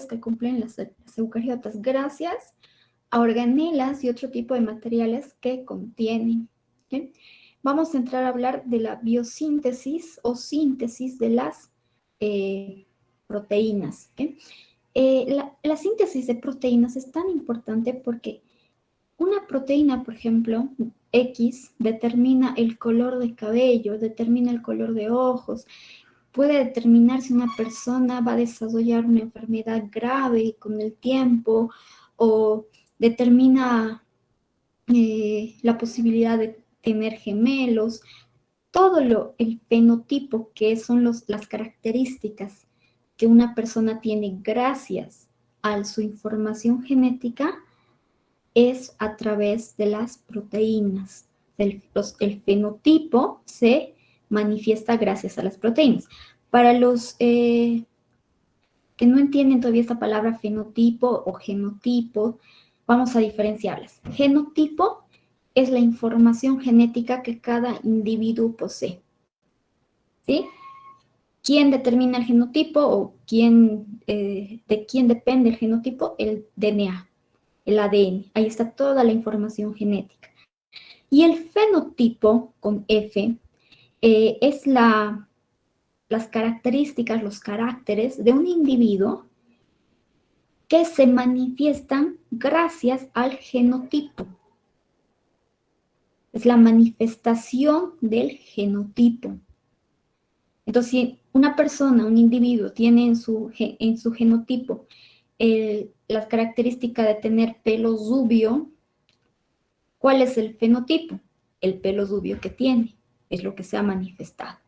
que cumplen las eucariotas, gracias a organelas y otro tipo de materiales que contienen. ¿Okay? Vamos a entrar a hablar de la biosíntesis o síntesis de las proteínas. ¿Okay? La síntesis de proteínas es tan importante porque una proteína, por ejemplo, X, determina el color de cabello, determina el color de ojos, puede determinar si una persona va a desarrollar una enfermedad grave con el tiempo o determina la posibilidad de tener gemelos. Todo el fenotipo, que son las características que una persona tiene gracias a su información genética, es a través de las proteínas. El fenotipo se manifiesta gracias a las proteínas. Para los que no entienden todavía esta palabra fenotipo o genotipo, vamos a diferenciarlas. Genotipo es la información genética que cada individuo posee. ¿Sí? ¿Quién determina el genotipo o de quién depende el genotipo? El DNA, el ADN. Ahí está toda la información genética. Y el fenotipo, con F, es las características, los caracteres de un individuo que se manifiestan gracias al genotipo. Es la manifestación del genotipo. Entonces, si una persona, un individuo, tiene en su genotipo las características de tener pelo rubio, ¿cuál es el fenotipo? El pelo rubio que tiene, es lo que se ha manifestado.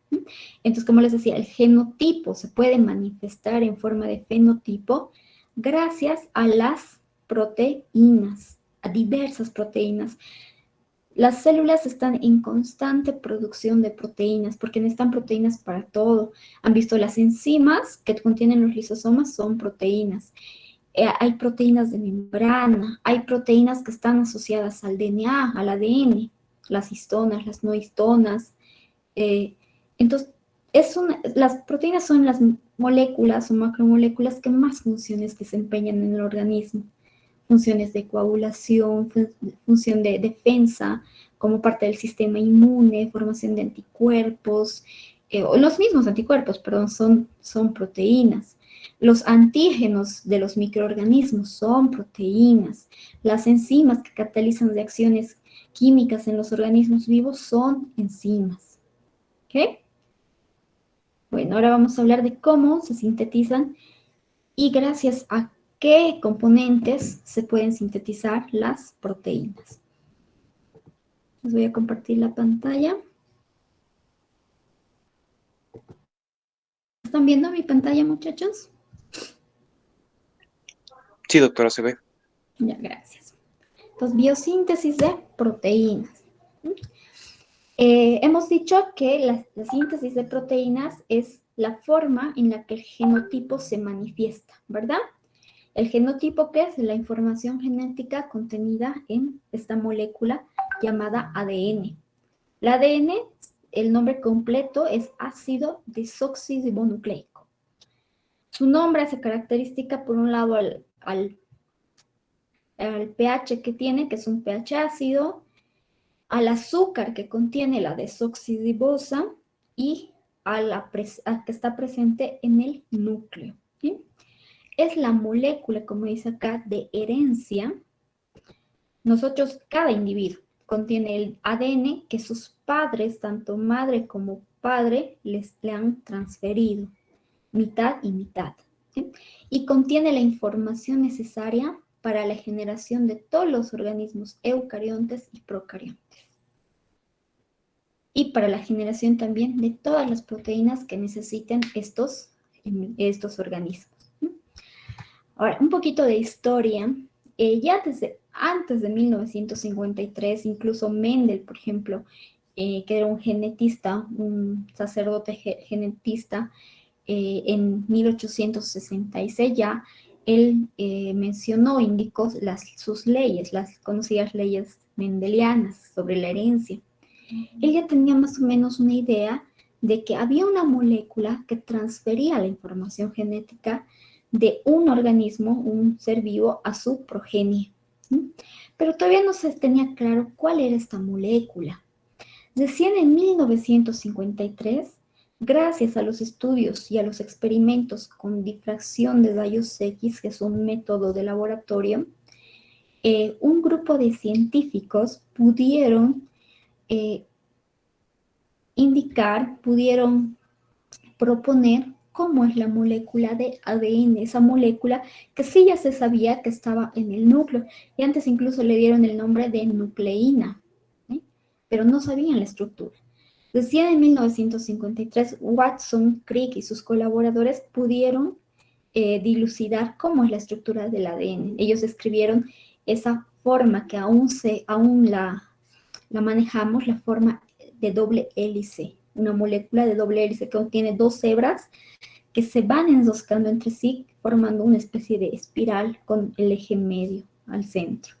Entonces, como les decía, el genotipo se puede manifestar en forma de fenotipo gracias a las proteínas, a diversas proteínas. Las células están en constante producción de proteínas porque necesitan proteínas para todo. Han visto las enzimas que contienen los lisosomas, son proteínas. Hay proteínas de membrana, hay proteínas que están asociadas al DNA, al ADN, las histonas, las no histonas. Entonces, las proteínas son las moléculas o macromoléculas que más funciones desempeñan en el organismo. Funciones de coagulación, función de defensa, como parte del sistema inmune, formación de anticuerpos, o los mismos anticuerpos, perdón, son proteínas. Los antígenos de los microorganismos son proteínas. Las enzimas que catalizan reacciones químicas en los organismos vivos son enzimas. ¿Ok? Bueno, ahora vamos a hablar de cómo se sintetizan y gracias a qué componentes se pueden sintetizar las proteínas. Les voy a compartir la pantalla. ¿Están viendo mi pantalla, muchachos? Sí, doctora, se ve. Ya, gracias. Entonces, biosíntesis de proteínas. Hemos dicho que la síntesis de proteínas es la forma en la que el genotipo se manifiesta, ¿verdad? El genotipo, ¿qué es? La información genética contenida en esta molécula llamada ADN. El ADN, el nombre completo es ácido desoxirribonucleico. Su nombre hace característica, por un lado, al pH que tiene, que es un pH ácido, al azúcar que contiene la desoxirribosa y a que está presente en el núcleo. ¿Sí? Es la molécula, como dice acá, de herencia. Nosotros, cada individuo, contiene el ADN que sus padres, tanto madre como padre, le han transferido, mitad y mitad. ¿Sí? Y contiene la información necesaria para la generación de todos los organismos eucariontes y procariontes. Y para la generación también de todas las proteínas que necesiten estos organismos. Ahora, un poquito de historia. Ya desde antes de 1953, incluso Mendel, por ejemplo, que era un genetista, un sacerdote genetista, en 1866 ya él mencionó, indicó sus leyes, las conocidas leyes mendelianas sobre la herencia. Él ya tenía más o menos una idea de que había una molécula que transfería la información genética de un organismo, un ser vivo, a su progenie. Pero todavía no se tenía claro cuál era esta molécula. Recién en 1953, gracias a los estudios y a los experimentos con difracción de rayos X, que es un método de laboratorio, un grupo de científicos pudieron pudieron proponer cómo es la molécula de ADN, esa molécula que sí ya se sabía que estaba en el núcleo, y antes incluso le dieron el nombre de nucleína, ¿sí? Pero no sabían la estructura. Recién en 1953, Watson, Crick y sus colaboradores pudieron dilucidar cómo es la estructura del ADN. Ellos escribieron esa forma que aún la manejamos, la forma de doble hélice, una molécula de doble hélice que contiene dos hebras que se van enroscando entre sí, formando una especie de espiral con el eje medio al centro.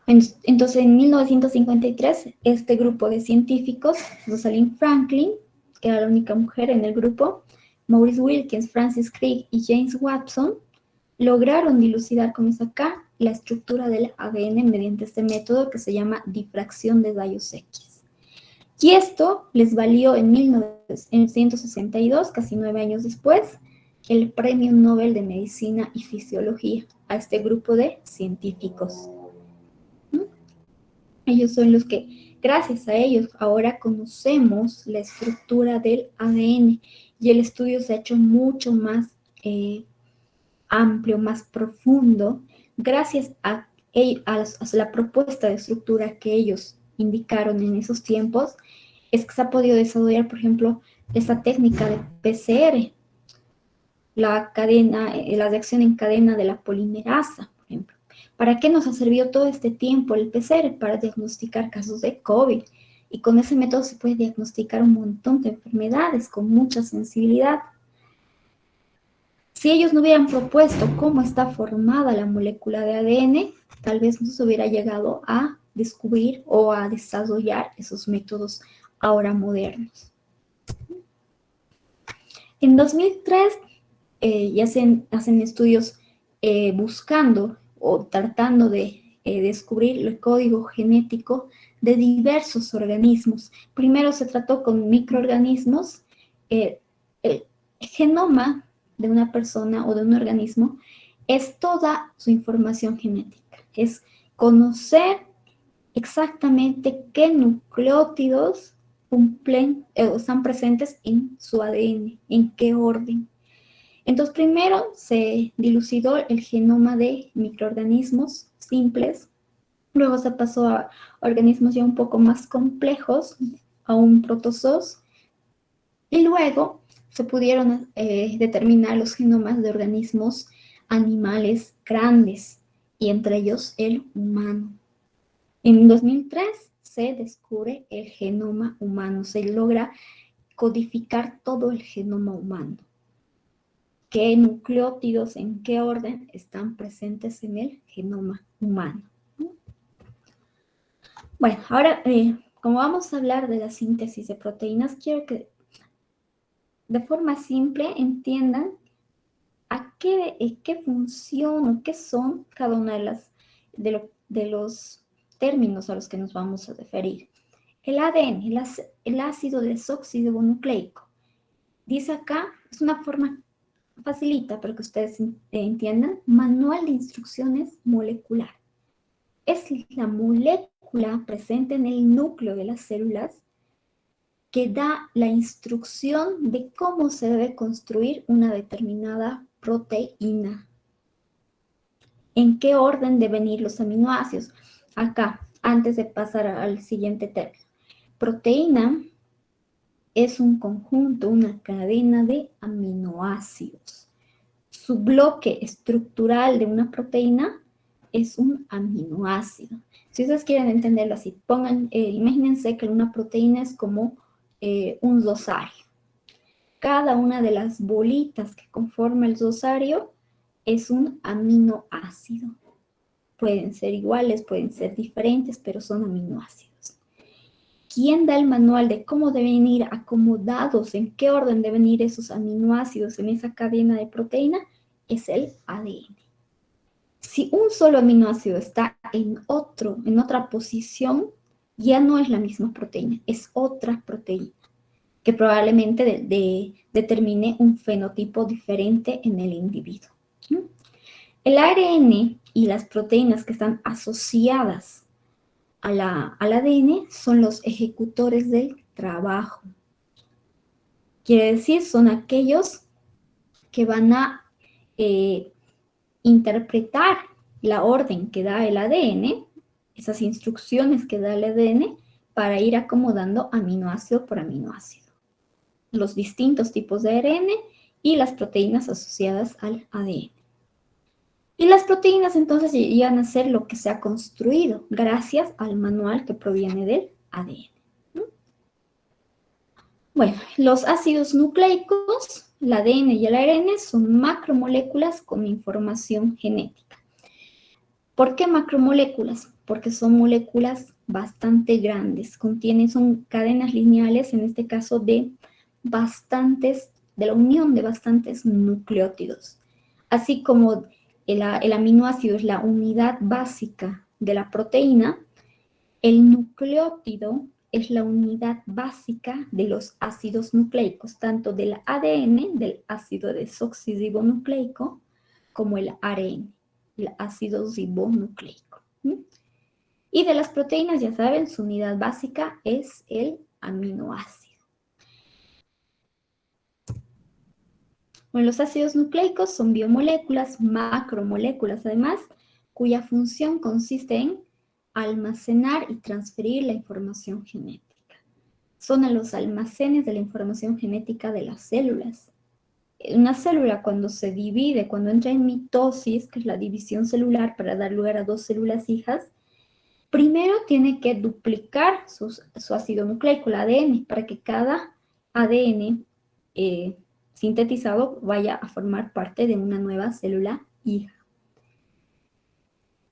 Entonces, en 1953, este grupo de científicos, Rosalind Franklin, que era la única mujer en el grupo, Maurice Wilkins, Francis Crick y James Watson, lograron dilucidar, como es acá, la estructura del ADN mediante este método que se llama difracción de rayos X. Y esto les valió en 1962, casi 9 años después, el Premio Nobel de Medicina y Fisiología a este grupo de científicos. Ellos son los que, gracias a ellos, ahora conocemos la estructura del ADN y el estudio se ha hecho mucho más amplio, más profundo, gracias a la propuesta de estructura que ellos indicaron en esos tiempos, es que se ha podido desarrollar, por ejemplo, esta técnica de PCR, la reacción en cadena de la polimerasa, por ejemplo. ¿Para qué nos ha servido todo este tiempo el PCR? Para diagnosticar casos de COVID. Y con ese método se puede diagnosticar un montón de enfermedades con mucha sensibilidad. Si ellos no hubieran propuesto cómo está formada la molécula de ADN, tal vez no se hubiera llegado a descubrir o a desarrollar esos métodos ahora modernos. En 2003 ya hacen estudios buscando o tratando de descubrir el código genético de diversos organismos. Primero se trató con microorganismos. El genoma de una persona o de un organismo es toda su información genética. Es conocer exactamente qué nucleótidos están presentes en su ADN, en qué orden. Entonces, primero se dilucidó el genoma de microorganismos simples, luego se pasó a organismos ya un poco más complejos, a un protozoos, y luego se pudieron determinar los genomas de organismos animales grandes, y entre ellos el humano. En 2003 se descubre el genoma humano, se logra codificar todo el genoma humano. ¿Qué nucleótidos, en qué orden están presentes en el genoma humano? Bueno, ahora, como vamos a hablar de la síntesis de proteínas, quiero que de forma simple entiendan a qué función o qué son cada una de los términos a los que nos vamos a referir. El ADN, el ácido desoxirribonucleico, dice acá, es una forma facilita para que ustedes entiendan, manual de instrucciones molecular. Es la molécula presente en el núcleo de las células que da la instrucción de cómo se debe construir una determinada proteína. ¿En qué orden deben ir los aminoácidos? Acá, antes de pasar al siguiente término. Proteína es un conjunto, una cadena de aminoácidos. Su bloque estructural de una proteína es un aminoácido. Si ustedes quieren entenderlo así, imagínense que una proteína es como un rosario. Cada una de las bolitas que conforma el rosario es un ¿Quién da el manual de cómo deben ir acomodados, en qué orden deben ir esos aminoácidos en esa cadena de proteína? Es el ADN. Si un solo aminoácido está en otra posición, ya no es la misma proteína, es otra proteína que probablemente determine un fenotipo diferente en el individuo. El ARN y las proteínas que están asociadas al ADN son los ejecutores del trabajo. Quiere decir, son aquellos que van a interpretar la orden que da el ADN, esas instrucciones que da el ADN, para ir acomodando aminoácido por aminoácido. Los distintos tipos de ARN y las proteínas asociadas al ADN. Y las proteínas entonces llegan a ser lo que se ha construido gracias al manual que proviene del ADN. Bueno, los ácidos nucleicos, el ADN y el ARN, son macromoléculas con información genética. ¿Por qué macromoléculas? Porque son moléculas bastante grandes, son cadenas lineales, en este caso de la unión de bastantes nucleótidos. Así como el aminoácido es la unidad básica de la proteína, el nucleótido es la unidad básica de los ácidos nucleicos, tanto del ADN, del ácido desoxirribonucleico, como el ARN, el ácido ribonucleico. Y de las proteínas, ya saben, su unidad básica es el aminoácido. Bueno, los ácidos nucleicos son biomoléculas, macromoléculas además, cuya función consiste en almacenar y transferir la información genética. Son los almacenes de la información genética de las células. Una célula cuando se divide, cuando entra en mitosis, que es la división celular para dar lugar a dos células hijas, primero tiene que duplicar su ácido nucleico, el ADN, para que cada ADN sintetizado vaya a formar parte de una nueva célula hija.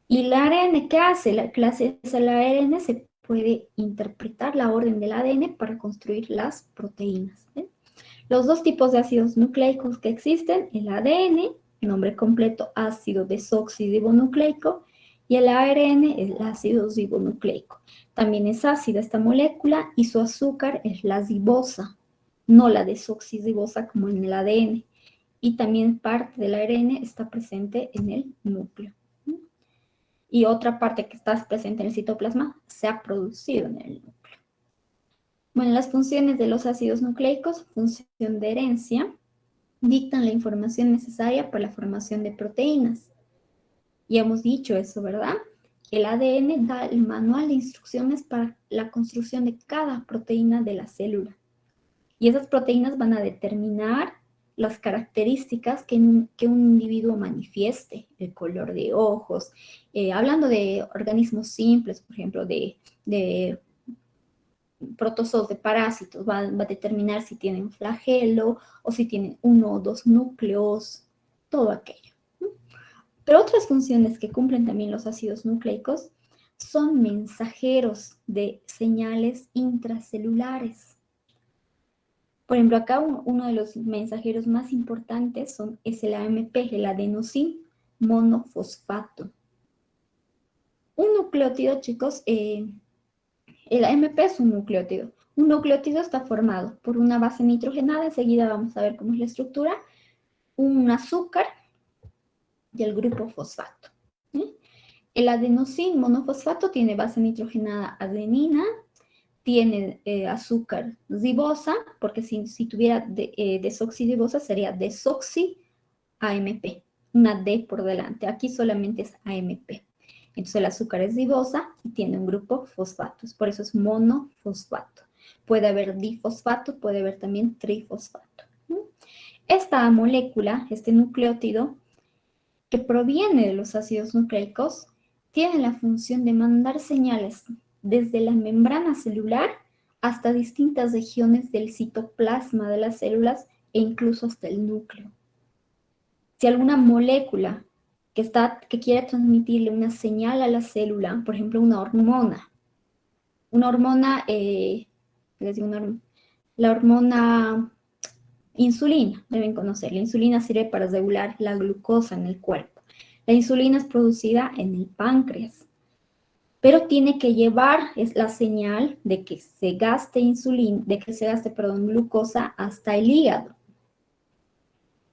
¿Y el ARN qué hace? El ARN se puede interpretar la orden del ADN para construir las proteínas. Los dos tipos de ácidos nucleicos que existen, el ADN, nombre completo ácido desoxirribonucleico, y el ARN, el ácido ribonucleico. También es ácida esta molécula y su azúcar es la ribosa, no la desoxirribosa como en el ADN. Y también parte del ARN está presente en el núcleo. Y otra parte que está presente en el citoplasma se ha producido en el núcleo. Bueno, las funciones de los ácidos nucleicos, función de herencia, dictan la información necesaria para la formación de proteínas. Ya hemos dicho eso, ¿verdad? El ADN da el manual de instrucciones para la construcción de cada proteína de la célula. Y esas proteínas van a determinar las características que un individuo manifieste, el color de ojos, hablando de organismos simples, por ejemplo, de protozoos de parásitos, va a determinar si tienen flagelo o si tienen 1 o 2 núcleos, todo aquello. Pero otras funciones que cumplen también los ácidos nucleicos son mensajeros de señales intracelulares. Por ejemplo, acá uno de los mensajeros más importantes es el AMP, el adenosín monofosfato. Un nucleótido, chicos, el AMP es un nucleótido. Un nucleótido está formado por una base nitrogenada, enseguida vamos a ver cómo es la estructura, un azúcar y el grupo fosfato. El adenosín monofosfato tiene base nitrogenada adenina, tiene azúcar ribosa, porque si tuviera desoxirribosa sería desoxi-AMP, una D por delante. Aquí solamente es AMP. Entonces el azúcar es ribosa y tiene un grupo fosfato, por eso es monofosfato. Puede haber difosfato, puede haber también trifosfato. Esta molécula, este nucleótido, que proviene de los ácidos nucleicos, tiene la función de mandar señales desde la membrana celular hasta distintas regiones del citoplasma de las células e incluso hasta el núcleo. Si alguna molécula que quiere transmitirle una señal a la célula, por ejemplo una hormona una hormona, les digo la hormona insulina, deben conocer. La insulina sirve para regular la glucosa en el cuerpo. La insulina es producida en el páncreas, pero tiene que llevar la señal de que se gaste glucosa hasta el hígado.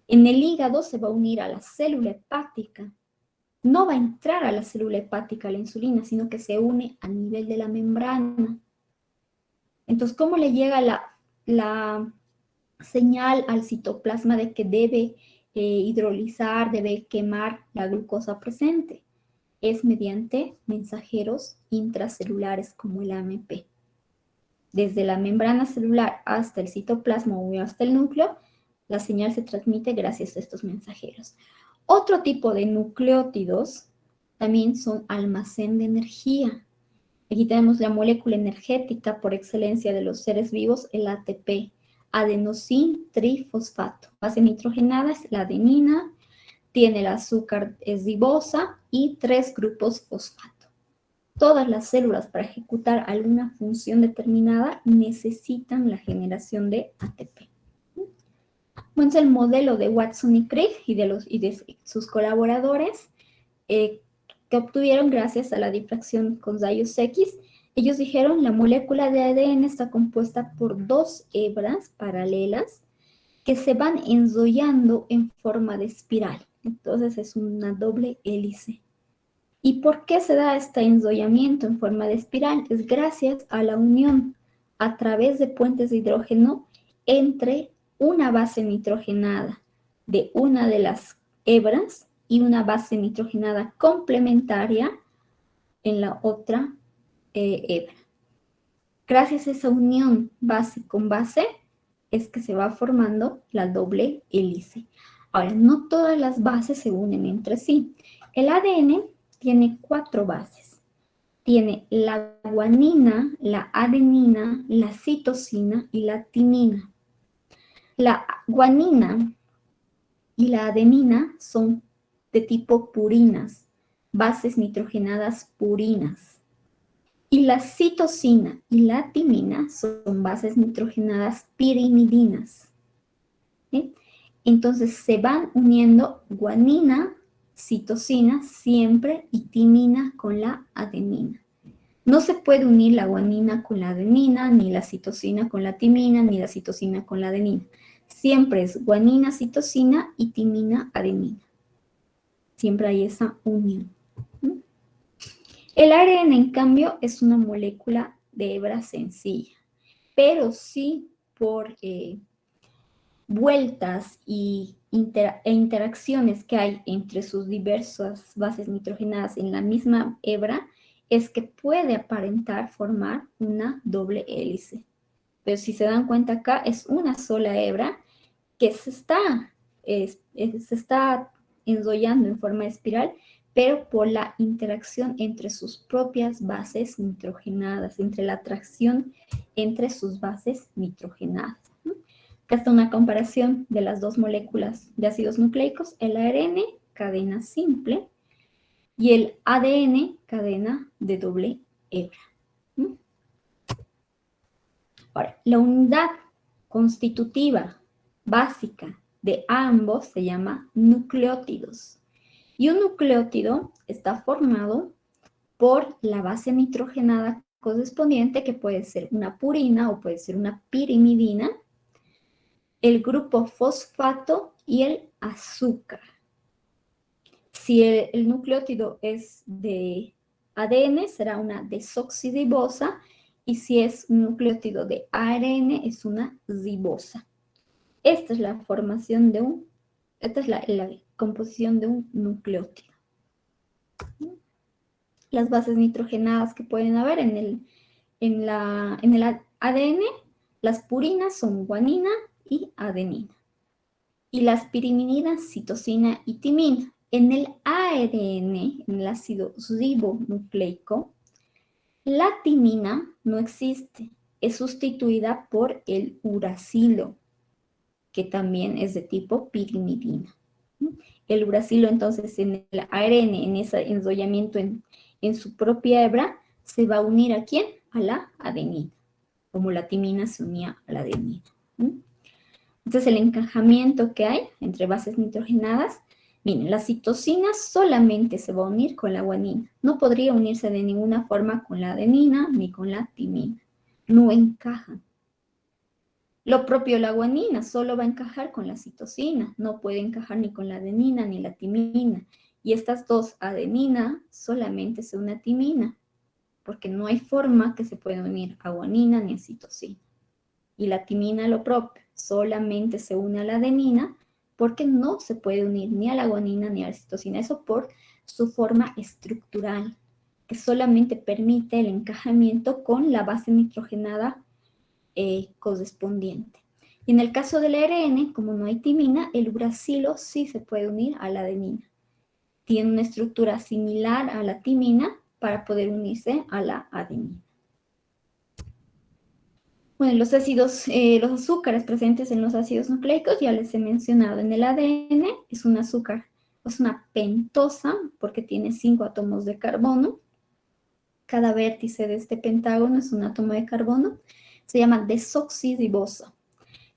En el hígado se va a unir a la célula hepática. No va a entrar a la célula hepática la insulina, sino que se une a nivel de la membrana. Entonces, ¿cómo le llega la señal al citoplasma de que debe hidrolizar, debe quemar la glucosa presente? Es mediante mensajeros intracelulares como el AMP. Desde la membrana celular hasta el citoplasma o hasta el núcleo, la señal se transmite gracias a estos mensajeros. Otro tipo de nucleótidos también son almacén de energía. Aquí tenemos la molécula energética por excelencia de los seres vivos, el ATP, adenosín trifosfato. Base nitrogenada es la adenina, tiene el azúcar es ribosa y 3 grupos fosfato. Todas las células para ejecutar alguna función determinada necesitan la generación de ATP. Bueno, es el modelo de Watson y Crick y de sus colaboradores que obtuvieron gracias a la difracción con rayos X. Ellos dijeron la molécula de ADN está compuesta por 2 hebras paralelas que se van enrollando en forma de espiral. Entonces es una doble hélice. ¿Y por qué se da este enrollamiento en forma de espiral? Es gracias a la unión a través de puentes de hidrógeno entre una base nitrogenada de una de las hebras y una base nitrogenada complementaria en la otra hebra. Gracias a esa unión base con base es que se va formando la doble hélice. Ahora, no todas las bases se unen entre sí. El ADN tiene 4 bases. Tiene la guanina, la adenina, la citosina y la timina. La guanina y la adenina son de tipo purinas, bases nitrogenadas purinas. Y la citosina y la timina son bases nitrogenadas pirimidinas. ¿Sí? Entonces se van uniendo guanina, citosina siempre y timina con la adenina. No se puede unir la guanina con la adenina, ni la citosina con la timina, ni la citosina con la adenina. Siempre es guanina, citosina y timina, adenina. Siempre hay esa unión. El ARN, en cambio, es una molécula de hebra sencilla, pero sí por vueltas e interacciones que hay entre sus diversas bases nitrogenadas en la misma hebra, es que puede aparentar formar una doble hélice. Pero si se dan cuenta acá, es una sola hebra que se está enrollando en forma de espiral, pero por la interacción entre sus propias bases nitrogenadas, entre la atracción entre sus bases nitrogenadas. Acá está una comparación de las 2 moléculas de ácidos nucleicos, el ARN, cadena simple, y el ADN, cadena de doble hebra. Ahora, la unidad constitutiva básica de ambos se llama nucleótidos. Y un nucleótido está formado por la base nitrogenada correspondiente, que puede ser una purina o puede ser una pirimidina, el grupo fosfato y el azúcar. Si el nucleótido es de ADN, será una desoxirribosa, y si es un nucleótido de ARN, es una ribosa. Esta es la formación de esta es la composición de un nucleótido. Las bases nitrogenadas que pueden haber en el ADN, las purinas son guanina y adenina. Y las pirimidinas, citosina y timina. En el ARN, en el ácido ribonucleico, la timina no existe. Es sustituida por el uracilo, que también es de tipo pirimidina. El uracilo, entonces, en el ARN, en ese enrollamiento en su propia hebra, se va a unir ¿a quién? a la adenina, como la timina se unía a la adenina. Entonces, el encajamiento que hay entre bases nitrogenadas, miren, la citosina solamente se va a unir con la guanina. No podría unirse de ninguna forma con la adenina ni con la timina. No encajan. Lo propio la guanina solo va a encajar con la citosina. No puede encajar ni con la adenina ni la timina. Y estas dos, adenina, solamente se une a timina, porque no hay forma que se pueda unir a guanina ni a citosina. Y la timina lo propio, solamente se une a la adenina porque no se puede unir ni a la guanina ni a la citosina. Eso por su forma estructural, que solamente permite el encajamiento con la base nitrogenada correspondiente. Y en el caso del ARN, como no hay timina, el uracilo sí se puede unir a la adenina. Tiene una estructura similar a la timina para poder unirse a la adenina. Bueno, los ácidos, los azúcares presentes en los ácidos nucleicos, ya les he mencionado, en el ADN es un azúcar, es una pentosa porque tiene 5 átomos de carbono. Cada vértice de este pentágono es un átomo de carbono. Se llama desoxirribosa.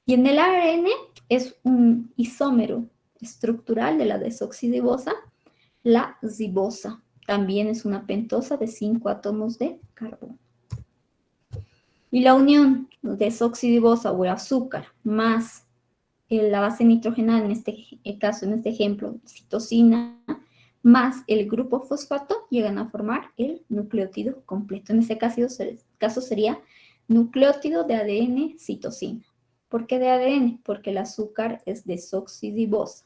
Y en el ARN es un isómero estructural de la desoxirribosa, la ribosa. También es una pentosa de 5 átomos de carbono. Y la unión de desoxirribosa o azúcar más la base nitrogenada, en este caso, en este ejemplo, citosina, más el grupo fosfato, llegan a formar el nucleótido completo. En este caso sería nucleótido de ADN citosina. ¿Por qué de ADN? Porque el azúcar es desoxirribosa.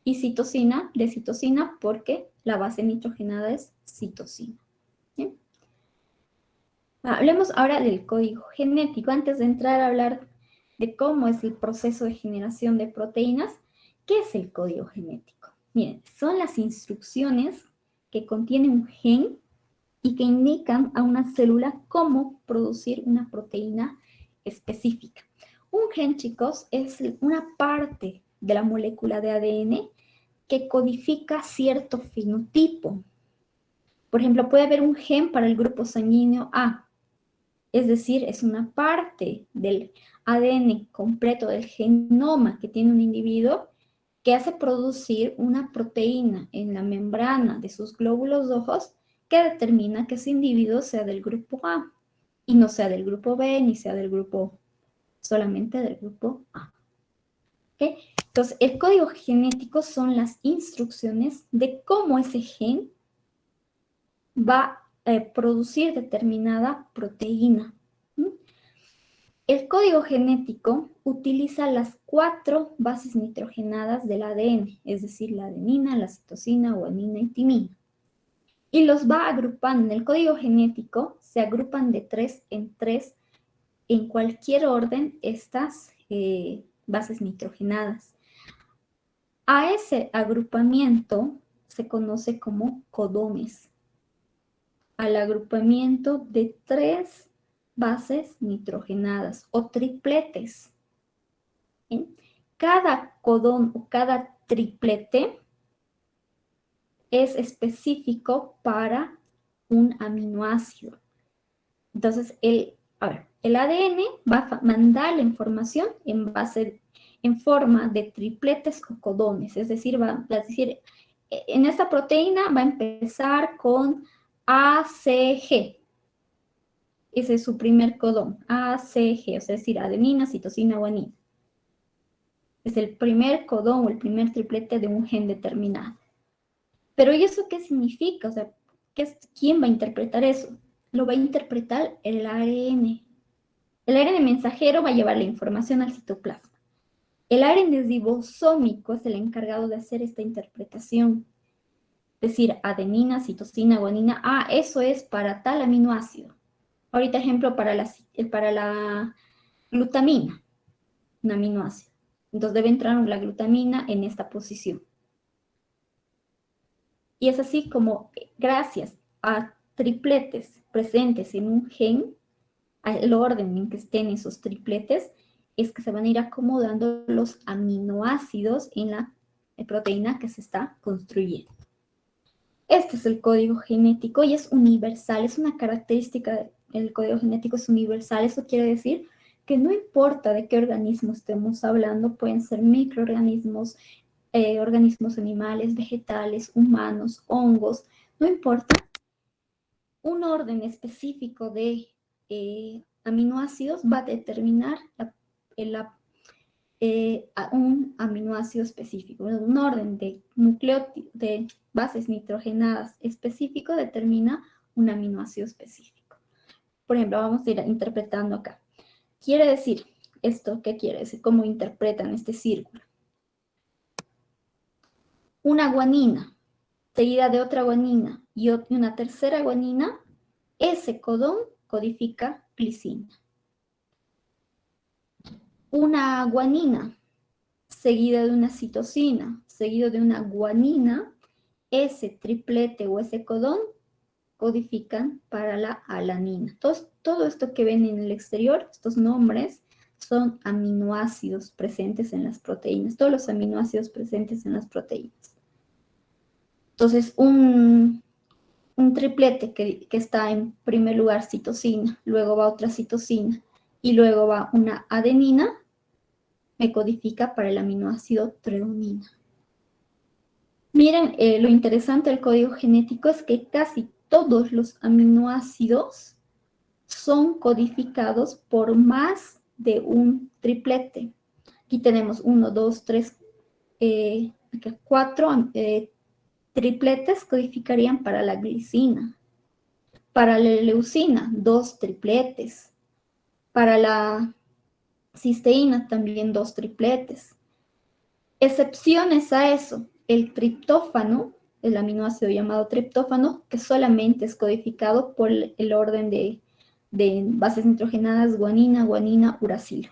Y citosina, de citosina, porque la base nitrogenada es citosina. ¿Bien? Hablemos ahora del código genético. Antes de entrar a hablar de cómo es el proceso de generación de proteínas, ¿qué es el código genético? Miren, son las instrucciones que contienen un gen y que indican a una célula cómo producir una proteína específica. Un gen, chicos, es una parte de la molécula de ADN que codifica cierto fenotipo. Por ejemplo, puede haber un gen para el grupo sanguíneo A, es decir, es una parte del ADN completo del genoma que tiene un individuo que hace producir una proteína en la membrana de sus glóbulos rojos que determina que ese individuo sea del grupo A y no sea del grupo B ni sea del grupo, solamente del grupo A. ¿Okay? Entonces, el código genético son las instrucciones de cómo ese gen va a producir determinada proteína. El código genético utiliza las 4 bases nitrogenadas del ADN, es decir, la adenina, la citosina, guanina y timina. Y los va agrupando. En el código genético se agrupan de 3 en 3 en cualquier orden estas bases nitrogenadas. A ese agrupamiento se conoce como codones. Al agrupamiento de 3 bases nitrogenadas o tripletes. ¿Sí? Cada codón o cada triplete es específico para un aminoácido. Entonces, el ADN va a mandar la información en forma de tripletes o codones, es decir, en esta proteína va a empezar con ACG. Ese es su primer codón, ACG, es decir, adenina, citosina, guanina. Es el primer codón o el primer triplete de un gen determinado. Pero ¿y eso qué significa? O sea, ¿quién va a interpretar eso? Lo va a interpretar el ARN. El ARN mensajero va a llevar la información al citoplasma. El ARN ribosómico es el encargado de hacer esta interpretación. Es decir, adenina, citosina, guanina, eso es para tal aminoácido. Ahorita ejemplo para la glutamina, un aminoácido. Entonces debe entrar la glutamina en esta posición. Y es así como, gracias a tripletes presentes en un gen, al orden en que estén esos tripletes, es que se van a ir acomodando los aminoácidos en la proteína que se está construyendo. Este es el código genético y es universal, es una característica el código genético es universal. Eso quiere decir que no importa de qué organismo estemos hablando, pueden ser microorganismos, organismos animales, vegetales, humanos, hongos, no importa, un orden específico de aminoácidos va a determinar un aminoácido específico. Un orden de nucleótidos, de bases nitrogenadas específico determina un aminoácido específico. Por ejemplo, vamos a ir interpretando acá. Quiere decir, ¿esto qué quiere decir? ¿Cómo interpretan este círculo? Una guanina seguida de otra guanina y una tercera guanina, ese codón codifica glicina. Una guanina seguida de una citosina, seguido de una guanina, ese triplete o ese codón codifican para la alanina. Entonces, todo esto que ven en el exterior, estos nombres, son aminoácidos presentes en las proteínas, todos los aminoácidos presentes en las proteínas. Entonces, un triplete que está en primer lugar citosina, luego va otra citosina y luego va una adenina, me codifica para el aminoácido treonina. Miren, lo interesante del código genético es que casi todos los aminoácidos son codificados por más de un triplete. Aquí tenemos 1, 2, 3, 4 tripletes codificarían para la glicina. Para la leucina, 2 tripletes. Para la cisteína, también 2 tripletes. Excepciones a eso, el triptófano, el aminoácido llamado triptófano, que solamente es codificado por el orden de bases nitrogenadas guanina, guanina, uracilo.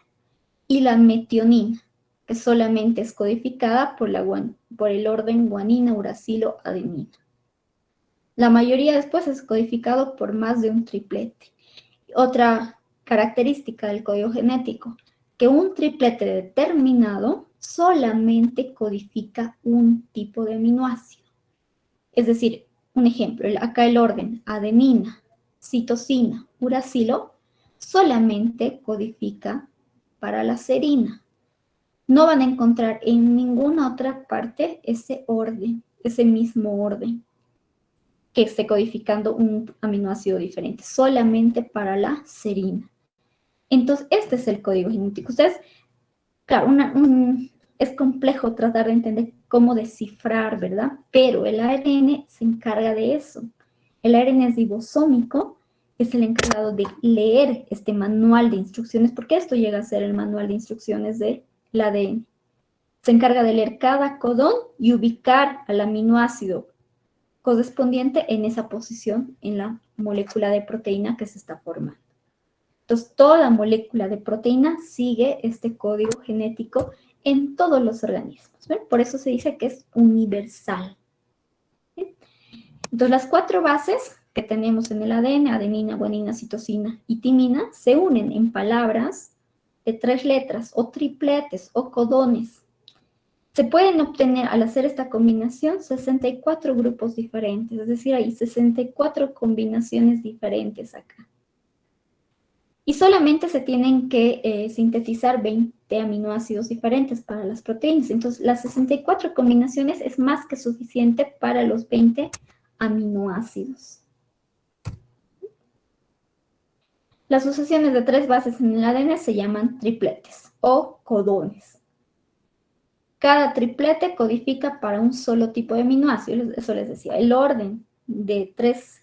Y la metionina, que solamente es codificada por el orden guanina, uracilo, adenina. La mayoría después es codificado por más de un triplete. Otra característica del código genético, que un triplete determinado solamente codifica un tipo de aminoácido. Es decir, un ejemplo, acá el orden adenina, citosina, uracilo, solamente codifica para la serina. No van a encontrar en ninguna otra parte ese orden, ese mismo orden, que esté codificando un aminoácido diferente, solamente para la serina. Entonces, este es el código genético. Ustedes, claro, es complejo tratar de entender cómo descifrar, ¿verdad? Pero el ARN se encarga de eso. El ARN es ribosómico, es el encargado de leer este manual de instrucciones, porque esto llega a ser el manual de instrucciones del ADN. Se encarga de leer cada codón y ubicar al aminoácido correspondiente en esa posición en la molécula de proteína que se está formando. Entonces, toda molécula de proteína sigue este código genético en todos los organismos. ¿Ven? Por eso se dice que es universal. ¿Ven? Entonces, las 4 bases que tenemos en el ADN, adenina, guanina, citosina y timina, se unen en palabras de 3 letras o tripletes o codones. Se pueden obtener, al hacer esta combinación, 64 grupos diferentes, es decir, hay 64 combinaciones diferentes acá. Y solamente se tienen que sintetizar 20 aminoácidos diferentes para las proteínas. Entonces, las 64 combinaciones es más que suficiente para los 20 aminoácidos. Las sucesiones de 3 bases en el ADN se llaman tripletes o codones. Cada triplete codifica para un solo tipo de aminoácido. Eso les decía. El orden de 3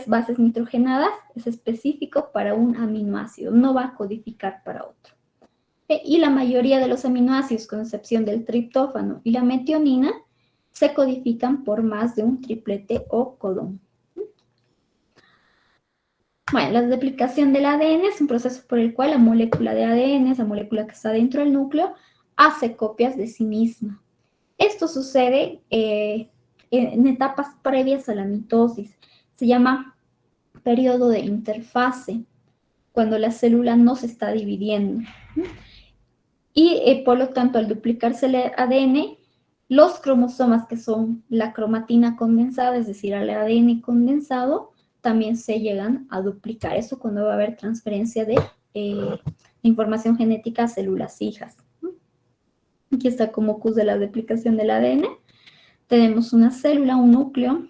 bases nitrogenadas es específico para un aminoácido. No va a codificar para otro. Y la mayoría de los aminoácidos, con excepción del triptófano y la metionina, se codifican por más de un triplete o codón. Bueno, la duplicación del ADN es un proceso por el cual la molécula de ADN, esa molécula que está dentro del núcleo, hace copias de sí misma. Esto sucede en etapas previas a la mitosis. Se llama periodo de interfase, cuando la célula no se está dividiendo. Y por lo tanto, al duplicarse el ADN, los cromosomas que son la cromatina condensada, es decir, el ADN condensado, también se llegan a duplicar. Eso cuando va a haber transferencia de información genética a células hijas. Aquí está como Q de la duplicación del ADN. Tenemos una célula, un núcleo,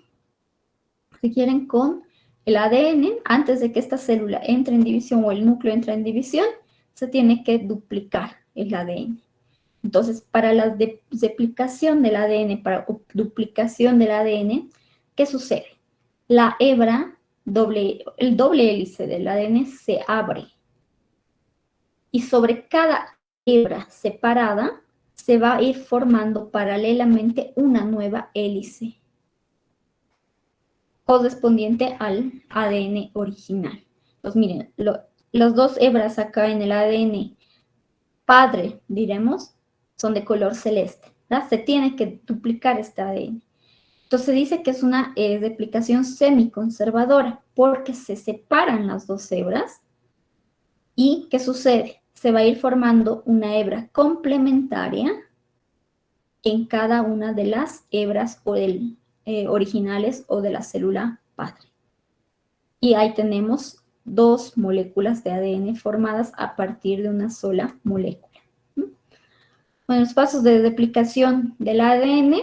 si quieren, con el ADN. Antes de que esta célula entre en división o el núcleo entre en división, se tiene que duplicar el ADN. Entonces, para la duplicación del ADN, para duplicación del ADN, ¿qué sucede? La hebra, el doble hélice del ADN se abre. Y sobre cada hebra separada se va a ir formando paralelamente una nueva hélice correspondiente al ADN original. Entonces, miren, las dos hebras acá en el ADN padre, diremos, son de color celeste, ¿verdad? Se tiene que duplicar este ADN. Entonces dice que es una replicación semiconservadora porque se separan las dos hebras y ¿qué sucede? Se va a ir formando una hebra complementaria en cada una de las hebras originales o de la célula padre. Y ahí tenemos dos moléculas de ADN formadas a partir de una sola molécula. Bueno, los pasos de duplicación del ADN,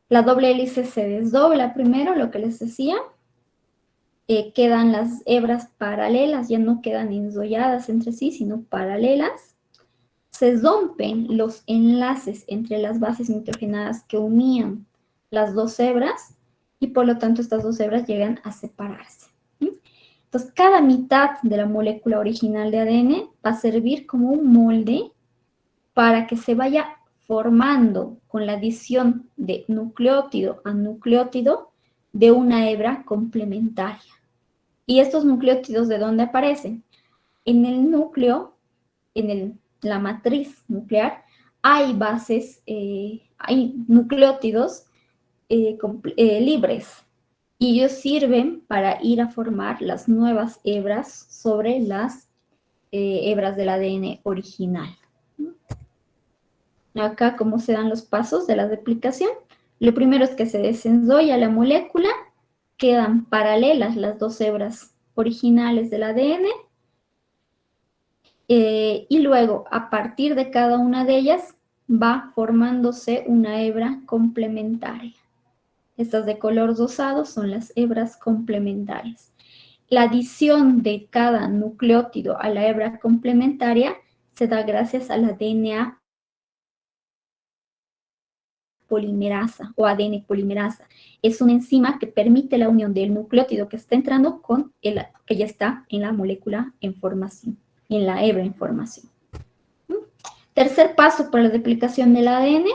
la doble hélice se desdobla primero, lo que les decía, quedan las hebras paralelas, ya no quedan enrolladas entre sí, sino paralelas. Se rompen los enlaces entre las bases nitrogenadas que unían las dos hebras y por lo tanto estas dos hebras llegan a separarse. Entonces, cada mitad de la molécula original de ADN va a servir como un molde para que se vaya formando con la adición de nucleótido a nucleótido de una hebra complementaria. ¿Y estos nucleótidos de dónde aparecen? En el núcleo, la matriz nuclear, hay bases, hay nucleótidos libres y ellos sirven para ir a formar las nuevas hebras sobre las hebras del ADN original. Acá, ¿cómo se dan los pasos de la duplicación? Lo primero es que se desenrolla la molécula, quedan paralelas las dos hebras originales del ADN, y luego, a partir de cada una de ellas, va formándose una hebra complementaria. Estas de color rosado son las hebras complementarias. La adición de cada nucleótido a la hebra complementaria se da gracias a la DNA polimerasa o ADN polimerasa. Es una enzima que permite la unión del nucleótido que está entrando con el que ya está en la molécula en formación, en la hebra en formación. Tercer paso para la duplicación del ADN,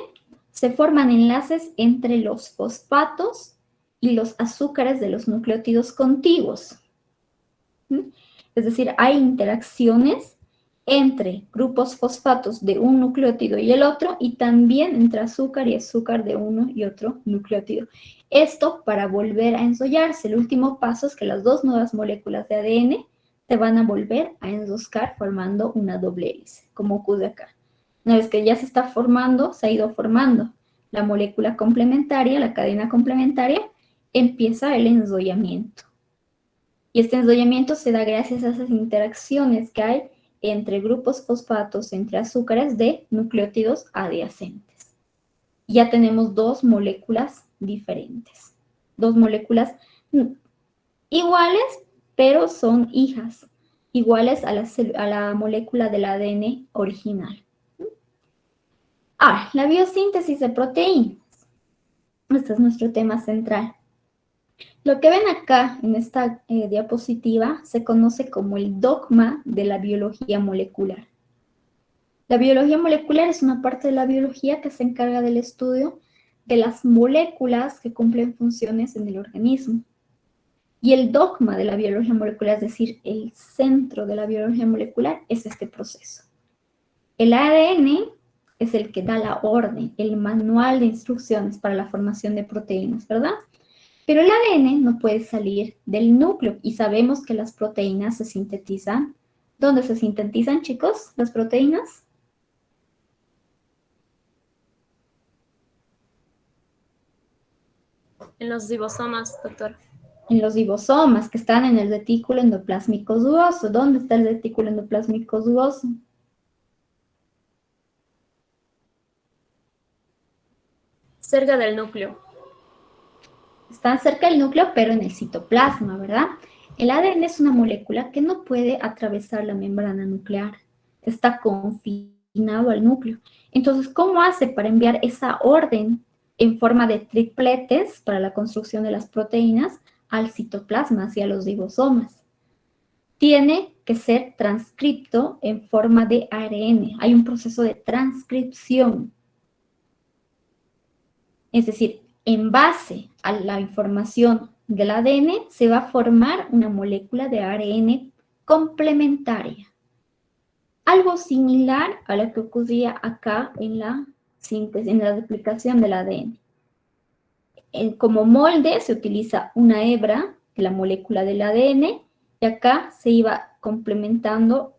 se forman enlaces entre los fosfatos y los azúcares de los nucleótidos contiguos. Es decir, hay interacciones entre grupos fosfatos de un nucleótido y el otro, y también entre azúcar y azúcar de uno y otro nucleótido. Esto para volver a enrollarse. El último paso es que las dos nuevas moléculas de ADN se van a volver a enroscar formando una doble hélice, como ocurre acá. Una vez que ya se está formando, se ha ido formando la molécula complementaria, la cadena complementaria, empieza el enrollamiento. Y este enrollamiento se da gracias a esas interacciones que hay entre grupos fosfatos, entre azúcares de nucleótidos adyacentes. Ya tenemos dos moléculas diferentes. Dos moléculas iguales, pero son hijas, iguales a la molécula del ADN original. Ahora, la biosíntesis de proteínas. Este es nuestro tema central. Lo que ven acá en esta diapositiva se conoce como el dogma de la biología molecular. La biología molecular es una parte de la biología que se encarga del estudio de las moléculas que cumplen funciones en el organismo. Y el dogma de la biología molecular, es decir, el centro de la biología molecular, es este proceso. El ADN es el que da la orden, el manual de instrucciones para la formación de proteínas, ¿verdad? Pero el ADN no puede salir del núcleo y sabemos que las proteínas se sintetizan. ¿Dónde se sintetizan, chicos, las proteínas? En los ribosomas, doctor. En los ribosomas que están en el retículo endoplásmico duoso. ¿Dónde está el retículo endoplásmico duoso? Cerca del núcleo. Están cerca del núcleo, pero en el citoplasma, ¿verdad? El ADN es una molécula que no puede atravesar la membrana nuclear. Está confinado al núcleo. Entonces, ¿cómo hace para enviar esa orden en forma de tripletes para la construcción de las proteínas al citoplasma, hacia los ribosomas? Tiene que ser transcripto en forma de ARN. Hay un proceso de transcripción. Es decir, en base a la información del ADN se va a formar una molécula de ARN complementaria. Algo similar a lo que ocurría acá en la síntesis, en la replicación del ADN. Como molde se utiliza una hebra, la molécula del ADN, y acá se iba complementando,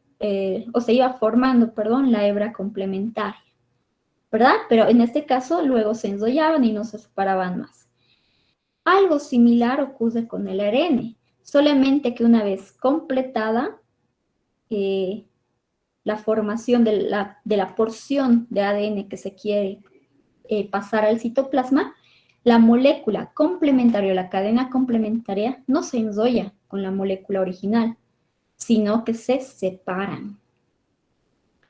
o se iba formando, perdón, la hebra complementaria, ¿verdad? Pero en este caso luego se enrollaban y no se separaban más. Algo similar ocurre con el ARN, solamente que una vez completada la formación de la porción de ADN que se quiere pasar al citoplasma, la molécula complementaria o la cadena complementaria no se enrolla con la molécula original, sino que se separan.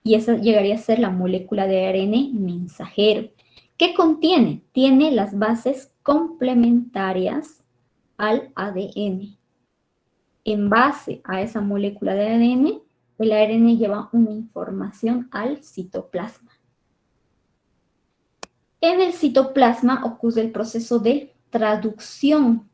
Y esa llegaría a ser la molécula de ARN mensajero. ¿Qué contiene? Tiene las bases complementarias al ADN. En base a esa molécula de ADN, el ARN lleva una información al citoplasma. En el citoplasma ocurre el proceso de traducción.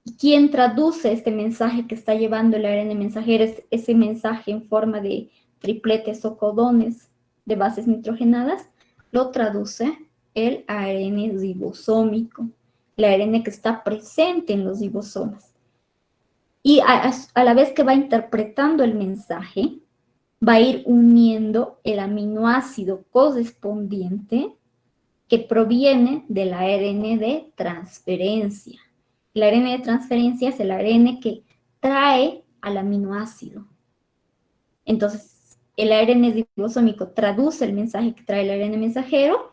¿Y quién traduce este mensaje que está llevando el ARN mensajero? Es ese mensaje en forma de tripletes o codones de bases nitrogenadas, lo traduce el ARN ribosómico, el ARN que está presente en los ribosomas. Y a la vez que va interpretando el mensaje, va a ir uniendo el aminoácido correspondiente que proviene del ARN de transferencia. El ARN de transferencia es el ARN que trae al aminoácido. Entonces, el ARN ribosómico traduce el mensaje que trae el ARN mensajero,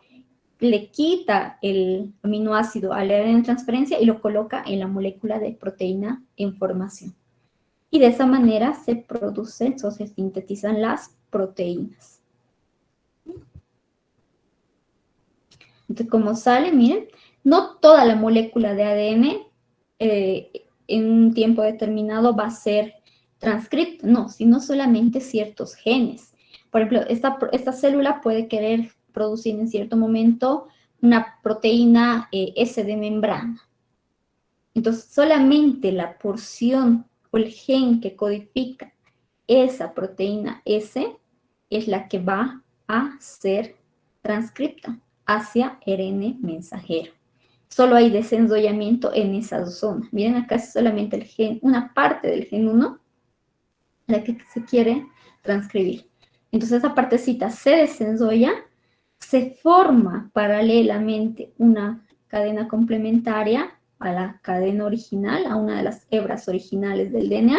le quita el aminoácido al ARN de transferencia y lo coloca en la molécula de proteína en formación. Y de esa manera se producen o se sintetizan las proteínas. Entonces, como sale, miren, no toda la molécula de ADN en un tiempo determinado va a ser transcripta, no, sino solamente ciertos genes. Por ejemplo, esta célula puede querer producir en cierto momento una proteína S de membrana. Entonces, solamente la porción o el gen que codifica esa proteína S es la que va a ser transcripta hacia ARN mensajero. Solo hay desenrollamiento en esa zona. Miren, acá es solamente el gen, una parte del gen 1, la que se quiere transcribir. Entonces esa partecita se desenrolla, se forma paralelamente una cadena complementaria a la cadena original, a una de las hebras originales del DNA.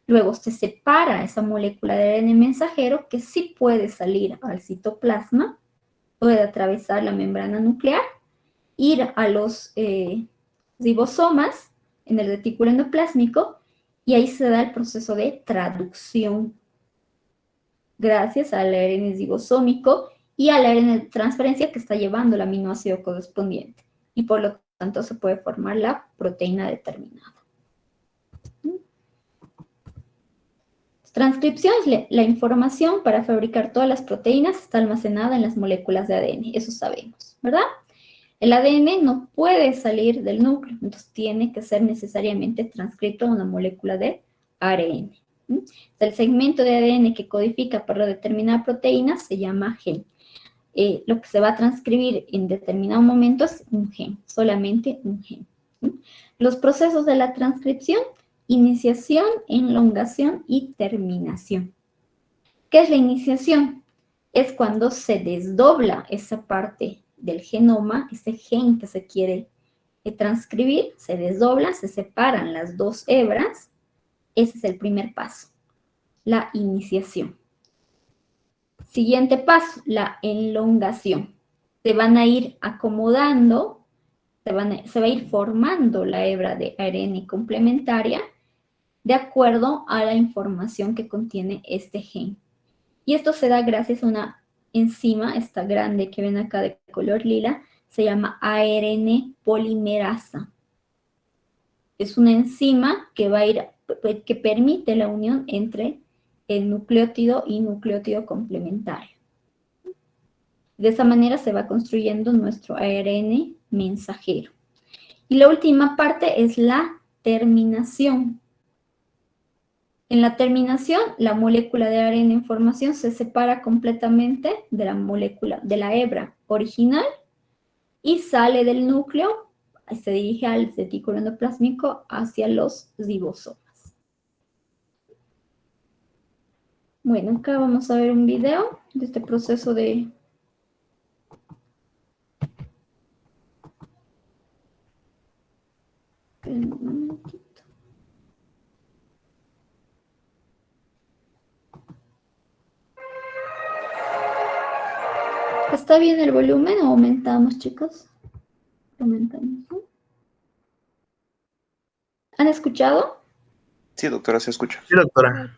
Luego se separa esa molécula de ARN mensajero que sí puede salir al citoplasma, puede atravesar la membrana nuclear, ir a los ribosomas en el retículo endoplásmico y ahí se da el proceso de traducción gracias al ARN ribosómico y al ARN de transferencia que está llevando el aminoácido correspondiente. Y por lo tanto se puede formar la proteína determinada. Transcripción es la información para fabricar todas las proteínas, está almacenada en las moléculas de ADN, eso sabemos, ¿verdad? El ADN no puede salir del núcleo, entonces tiene que ser necesariamente transcrito a una molécula de ARN. El segmento de ADN que codifica para determinada proteína se llama gen. Lo que se va a transcribir en determinado momento es un gen, solamente un gen. Los procesos de la transcripción: iniciación, elongación y terminación. ¿Qué es la iniciación? Es cuando se desdobla esa parte del genoma, ese gen que se quiere transcribir, se desdoblan, se separan las dos hebras. Ese es el primer paso, la iniciación. Siguiente paso, la elongación. Se van a ir acomodando, se va a ir formando la hebra de ARN complementaria de acuerdo a la información que contiene este gen. Y esto se da gracias a una enzima, esta grande que ven acá de color lila, se llama ARN polimerasa. Es una enzima que que permite la unión entre el nucleótido y nucleótido complementario. De esa manera se va construyendo nuestro ARN mensajero. Y la última parte es la terminación. En la terminación, la molécula de ARN en formación se separa completamente de la molécula, de la hebra original y sale del núcleo, se dirige al retículo endoplásmico hacia los ribosomas. Bueno, acá vamos a ver un video de este proceso de... Un momentito. ¿Está bien el volumen o aumentamos, chicos? Aumentamos, ¿no? ¿Han escuchado? Sí, doctora, se escucha. Sí, doctora.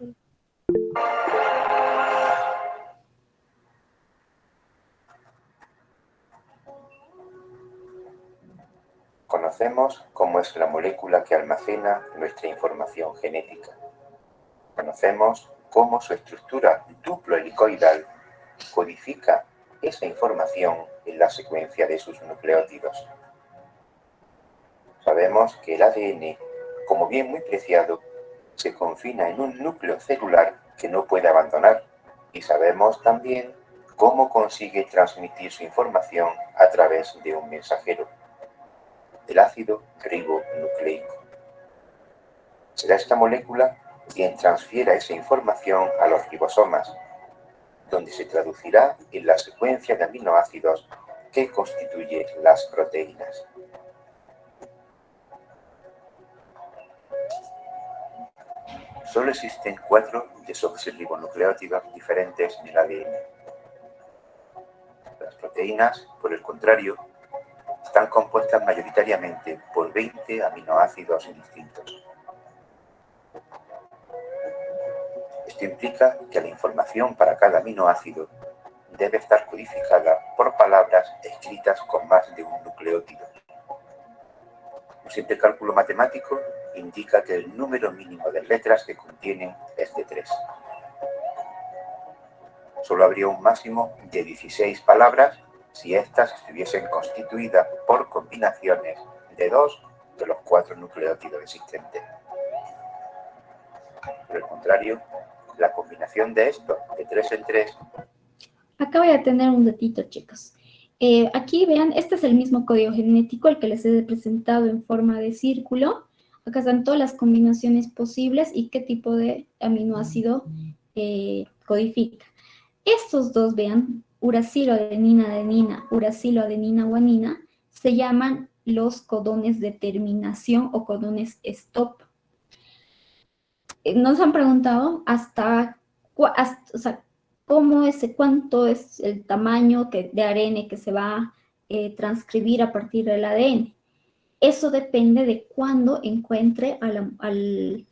Conocemos cómo es la molécula que almacena nuestra información genética. Conocemos cómo su estructura duplo-helicoidal codifica esa información en la secuencia de sus nucleótidos. Sabemos que el ADN, como bien muy preciado, se confina en un núcleo celular que no puede abandonar, y sabemos también cómo consigue transmitir su información a través de un mensajero, el ácido ribonucleico. Será esta molécula quien transfiera esa información a los ribosomas, donde se traducirá en la secuencia de aminoácidos que constituye las proteínas. Solo existen 4 desoxirribonucleótidos diferentes en el ADN. Las proteínas, por el contrario, están compuestas mayoritariamente por 20 aminoácidos distintos. Esto implica que la información para cada aminoácido debe estar codificada por palabras escritas con más de un nucleótido. Un simple cálculo matemático indica que el número mínimo de letras que contienen es de 3. Solo habría un máximo de 16 palabras si éstas estuviesen constituidas por combinaciones de 2 de los 4 nucleótidos existentes. Por el contrario, la combinación de estos, de 3 en 3... Acá voy a tener un datito, chicos. Aquí vean, este es el mismo código genético, el que les he presentado en forma de círculo. Acá están todas las combinaciones posibles y qué tipo de aminoácido codifica. Estos dos, vean, uracilo-adenina-adenina, uracilo-adenina-guanina, se llaman los codones de terminación o codones stop. Nos han preguntado o sea, cuánto es el tamaño de ARN que se va a transcribir a partir del ADN. Eso depende de cuándo encuentre al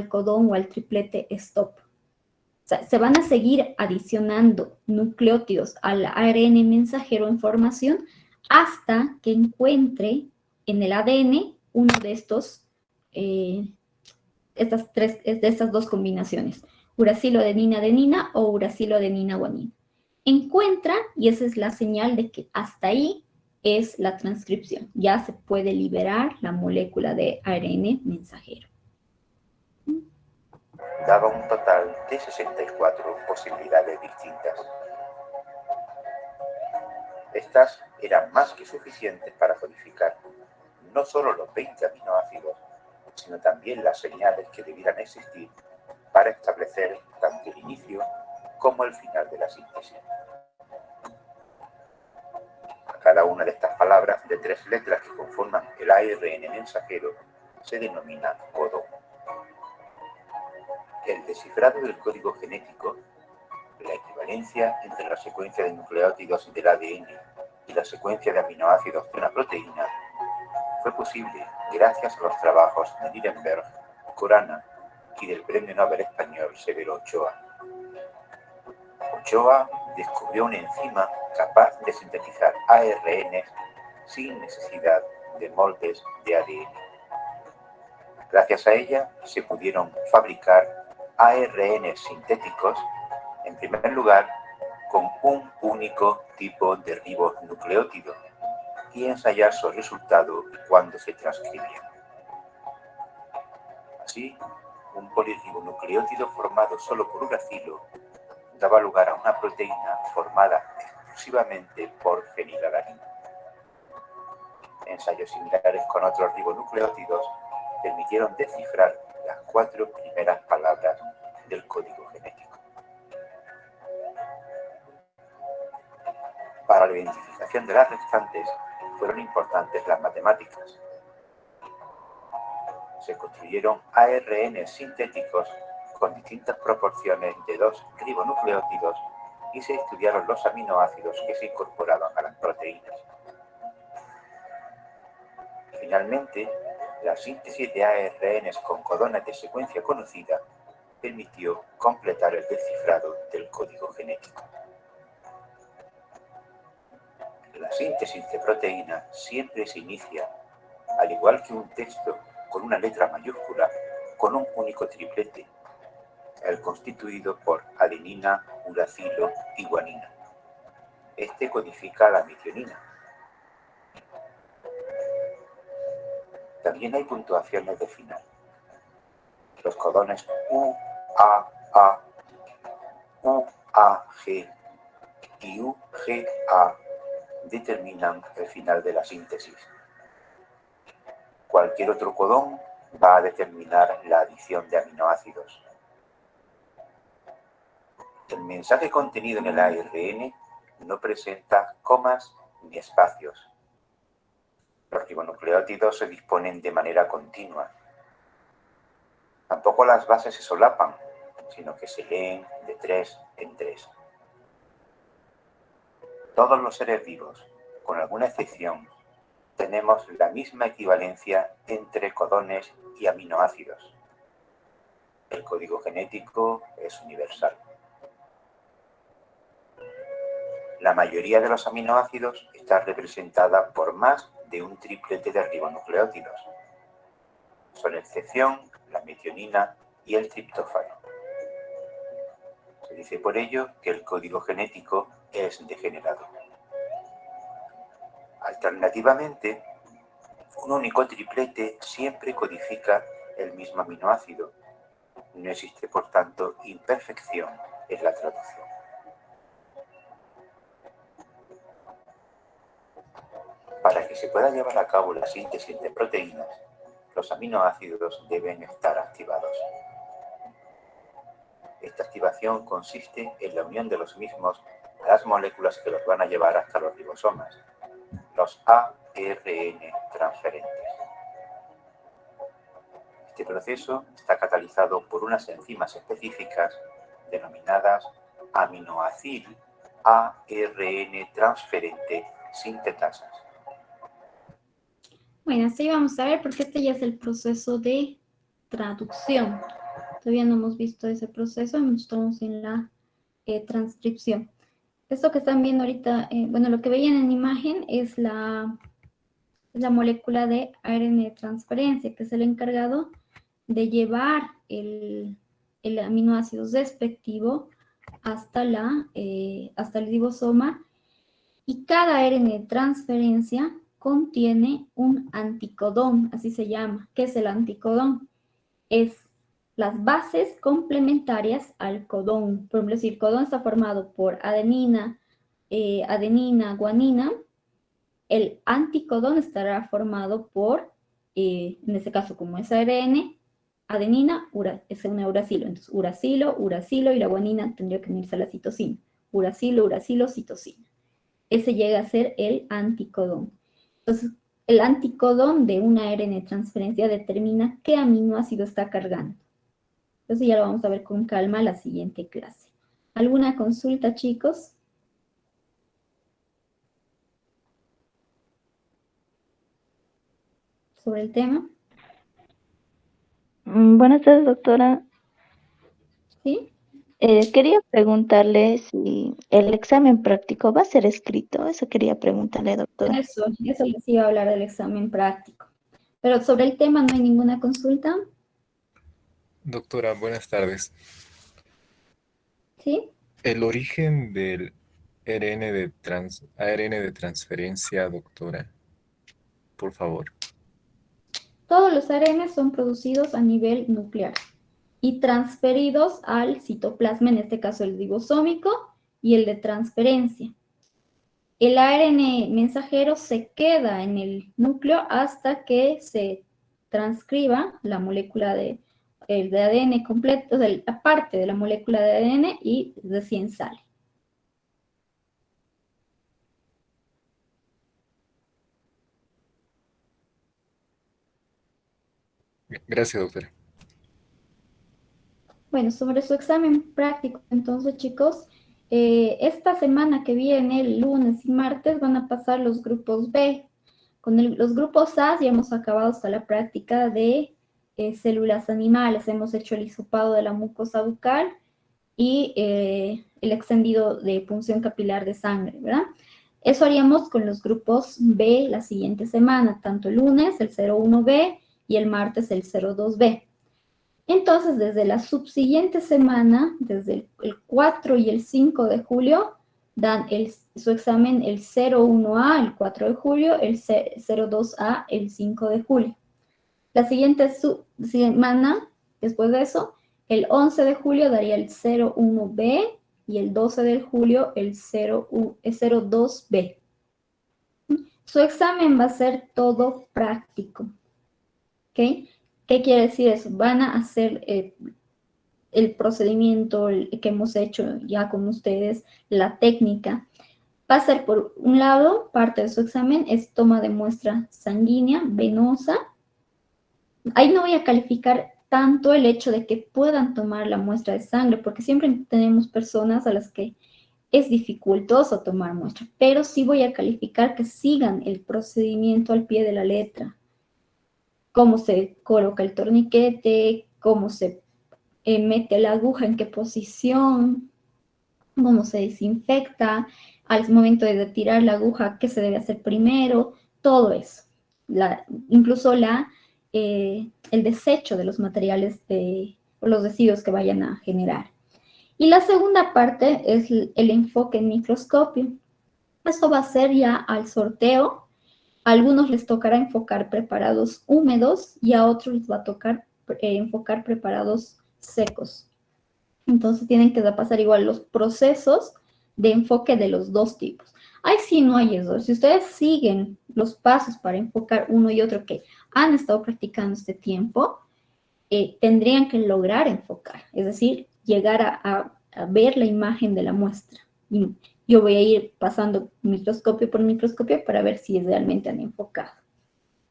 codón o al triplete stop. O sea, se van a seguir adicionando nucleótidos al ARN mensajero en formación hasta que encuentre en el ADN uno de estas dos combinaciones, uracilo-adenina-adenina o uracilo-adenina-guanina. Encuentra, y esa es la señal de que hasta ahí es la transcripción. Ya se puede liberar la molécula de ARN mensajero. Daba un total de 64 posibilidades distintas. Estas eran más que suficientes para codificar no solo los 20 aminoácidos, sino también las señales que debieran existir para establecer tanto el inicio como el final de la síntesis. A Cada una de estas palabras de 3 letras que conforman el ARN mensajero se denomina codón. El descifrado del código genético, la equivalencia entre la secuencia de nucleótidos del ADN y la secuencia de aminoácidos de una proteína, fue posible gracias a los trabajos de Nirenberg, Corana y del Premio Nobel español Severo Ochoa. Ochoa descubrió una enzima capaz de sintetizar ARN sin necesidad de moldes de ADN. Gracias a ella se pudieron fabricar ARN sintéticos, en primer lugar, con un único tipo de ribonucleótido y ensayar su resultado cuando se transcribían. Así, un polirribonucleótido formado solo por uracilo daba lugar a una proteína formada exclusivamente por fenilalanina. Ensayos similares con otros ribonucleótidos permitieron descifrar las 4 primeras palabras del código genético. Para la identificación de las restantes fueron importantes las matemáticas. Se construyeron ARN sintéticos con distintas proporciones de 2 ribonucleótidos y se estudiaron los aminoácidos que se incorporaban a las proteínas. Finalmente, la síntesis de ARNs con codones de secuencia conocida permitió completar el descifrado del código genético. La síntesis de proteína siempre se inicia, al igual que un texto con una letra mayúscula, con un único triplete, el constituido por adenina, uracilo y guanina. Este codifica la metionina. También hay puntuaciones de final. Los codones UAA, UAG y UGA determinan el final de la síntesis. Cualquier otro codón va a determinar la adición de aminoácidos. El mensaje contenido en el ARN no presenta comas ni espacios. Los ribonucleótidos se disponen de manera continua. Tampoco las bases se solapan, sino que se leen de 3 en 3. Todos los seres vivos, con alguna excepción, tenemos la misma equivalencia entre codones y aminoácidos. El código genético es universal. La mayoría de los aminoácidos está representada por más de un triplete de ribonucleótidos. Son excepción la metionina y el triptófano. Se dice por ello que el código genético es degenerado. Alternativamente, un único triplete siempre codifica el mismo aminoácido. No existe, por tanto, imperfección en la traducción. Para que se pueda llevar a cabo la síntesis de proteínas, los aminoácidos deben estar activados. Esta activación consiste en la unión de los mismos a las moléculas que los van a llevar hasta los ribosomas, los ARN transferentes. Este proceso está catalizado por unas enzimas específicas denominadas aminoacil ARN transferente sintetasas. Bueno, así vamos a ver porque este ya es el proceso de traducción. Todavía no hemos visto ese proceso, estamos en la transcripción. Esto que están viendo ahorita, bueno, lo que veían en imagen es la molécula de ARN de transferencia, que es el encargado de llevar el aminoácido respectivo hasta el ribosoma, y cada ARN de transferencia contiene un anticodón, así se llama. ¿Qué es el anticodón? Es las bases complementarias al codón. Por ejemplo, si el codón está formado por adenina, guanina, el anticodón estará formado por, en este caso, como es ARN, adenina, es un uracilo. Entonces, uracilo, y la guanina tendría que unirse a la citosina. Uracilo, citosina. ese llega a ser el anticodón. Entonces, el anticodón de una ARN de transferencia determina qué aminoácido está cargando. Entonces ya lo vamos a ver con calma la siguiente clase. ¿Alguna consulta, chicos? ¿Sobre el tema? Buenas tardes, doctora. ¿Sí? Quería preguntarle si el examen práctico va a ser escrito. Eso quería preguntarle, doctora. Eso les iba a hablar del examen práctico. Pero sobre el tema no hay ninguna consulta. Doctora, buenas tardes. ¿Sí? El origen del ARN de transferencia, doctora, por favor. Todos los ARN son producidos a nivel nuclear y transferidos al citoplasma, en este caso el ribosómico y el de transferencia. El ARN mensajero se queda en el núcleo hasta que se transcriba la molécula el de ADN completo, la parte de la molécula de ADN y recién sale. Gracias, doctora. Bueno, sobre su examen práctico, entonces, chicos, esta semana que viene, el lunes y martes, van a pasar los grupos B. Con los grupos A ya hemos acabado hasta la práctica de células animales. Hemos hecho el hisopado de la mucosa bucal y el extendido de punción capilar de sangre, ¿verdad? Eso haríamos con los grupos B la siguiente semana, tanto el lunes, el 01B, y el martes, el 02B. Entonces, desde la subsiguiente semana, desde el 4 y el 5 de julio, dan su examen el 01A el 4 de julio, el 02A el 5 de julio. La siguiente semana, después de eso, el 11 de julio daría el 01B y el 12 de julio el 02B. Su examen va a ser todo práctico. ¿Ok? ¿Qué quiere decir eso? Van a hacer el procedimiento que hemos hecho ya con ustedes, la técnica. Va a ser, por un lado, parte de su examen es toma de muestra sanguínea, venosa. Ahí no voy a calificar tanto el hecho de que puedan tomar la muestra de sangre, porque siempre tenemos personas a las que es dificultoso tomar muestra, pero sí voy a calificar que sigan el procedimiento al pie de la letra. Cómo se coloca el torniquete, cómo se mete la aguja, en qué posición, cómo se desinfecta, al momento de retirar la aguja, qué se debe hacer primero, todo eso. Incluso el desecho de los materiales o los residuos que vayan a generar. Y la segunda parte es el enfoque en microscopio. Esto va a ser ya al sorteo. A algunos les tocará enfocar preparados húmedos y a otros les va a tocar enfocar preparados secos. Entonces tienen que pasar igual los procesos de enfoque de los dos tipos. Ahí sí no hay error. Si ustedes siguen los pasos para enfocar uno y otro que han estado practicando este tiempo, tendrían que lograr enfocar, es decir, llegar a ver la imagen de la muestra. Y yo voy a ir pasando microscopio por microscopio para ver si realmente han enfocado.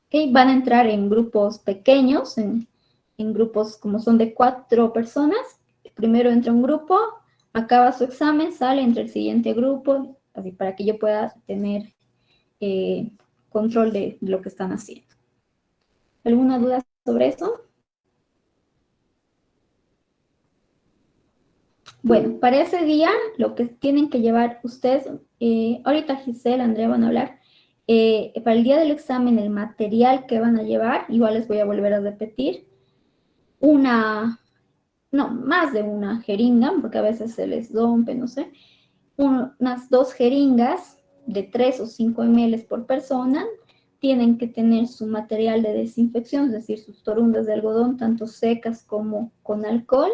¿Okay? Van a entrar en grupos pequeños, en grupos como son de 4 personas. Primero entra un grupo, acaba su examen, sale, entra el siguiente grupo, así para que yo pueda tener control de lo que están haciendo. ¿Alguna duda sobre eso? Bueno, para ese día, lo que tienen que llevar ustedes, ahorita Giselle, Andrea van a hablar, para el día del examen, el material que van a llevar, igual les voy a volver a repetir, más de una jeringa, porque a veces se les rompe, no sé, unas 2 jeringas de 3 o 5 ml por persona, tienen que tener su material de desinfección, es decir, sus torundas de algodón, tanto secas como con alcohol,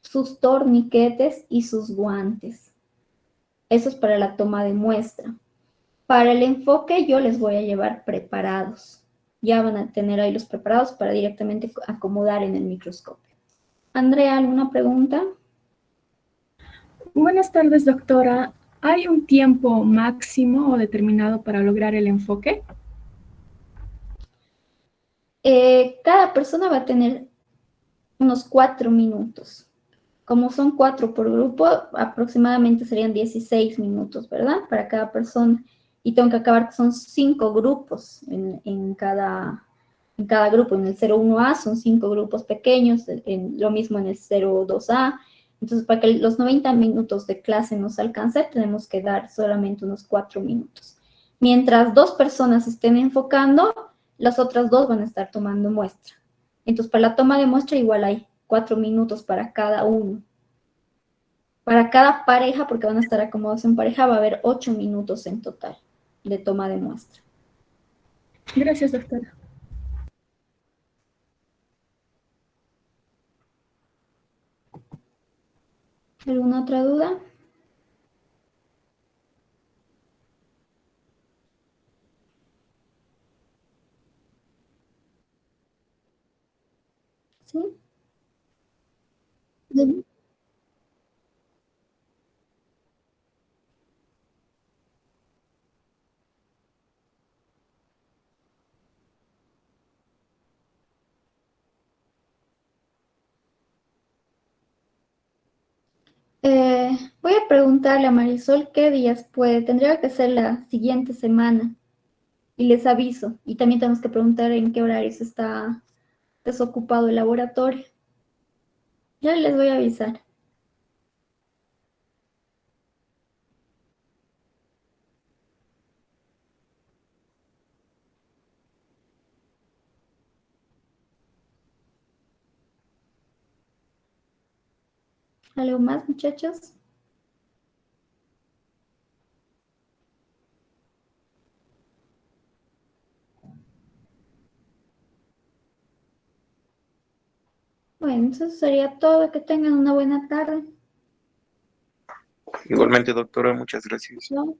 sus torniquetes y sus guantes. Eso es para la toma de muestra. Para el enfoque yo les voy a llevar preparados. Ya van a tener ahí los preparados para directamente acomodar en el microscopio. Andrea, ¿alguna pregunta? Buenas tardes, doctora. ¿Hay un tiempo máximo o determinado para lograr el enfoque? Cada persona va a tener unos 4 minutos. Como son 4 por grupo, aproximadamente serían 16 minutos, ¿verdad? Para cada persona. Y tengo que acabar, son 5 grupos en cada grupo. En el 01A son 5 grupos pequeños, lo mismo en el 02A. Entonces, para que los 90 minutos de clase nos alcance, tenemos que dar solamente unos 4 minutos. Mientras 2 personas estén enfocando, las otras 2 van a estar tomando muestra. Entonces, para la toma de muestra igual hay 4 minutos para cada uno. Para cada pareja, porque van a estar acomodados en pareja, va a haber 8 minutos en total de toma de muestra. Gracias, doctora. ¿Alguna otra duda? ¿Sí? Bien. Voy a preguntarle a Marisol qué días puede. Tendría que ser la siguiente semana y les aviso. Y también tenemos que preguntar en qué horarios está desocupado el laboratorio. Ya les voy a avisar. ¿Algo más, muchachos? Bueno, eso sería todo. Que tengan una buena tarde. Igualmente, doctora, muchas gracias. ¿No?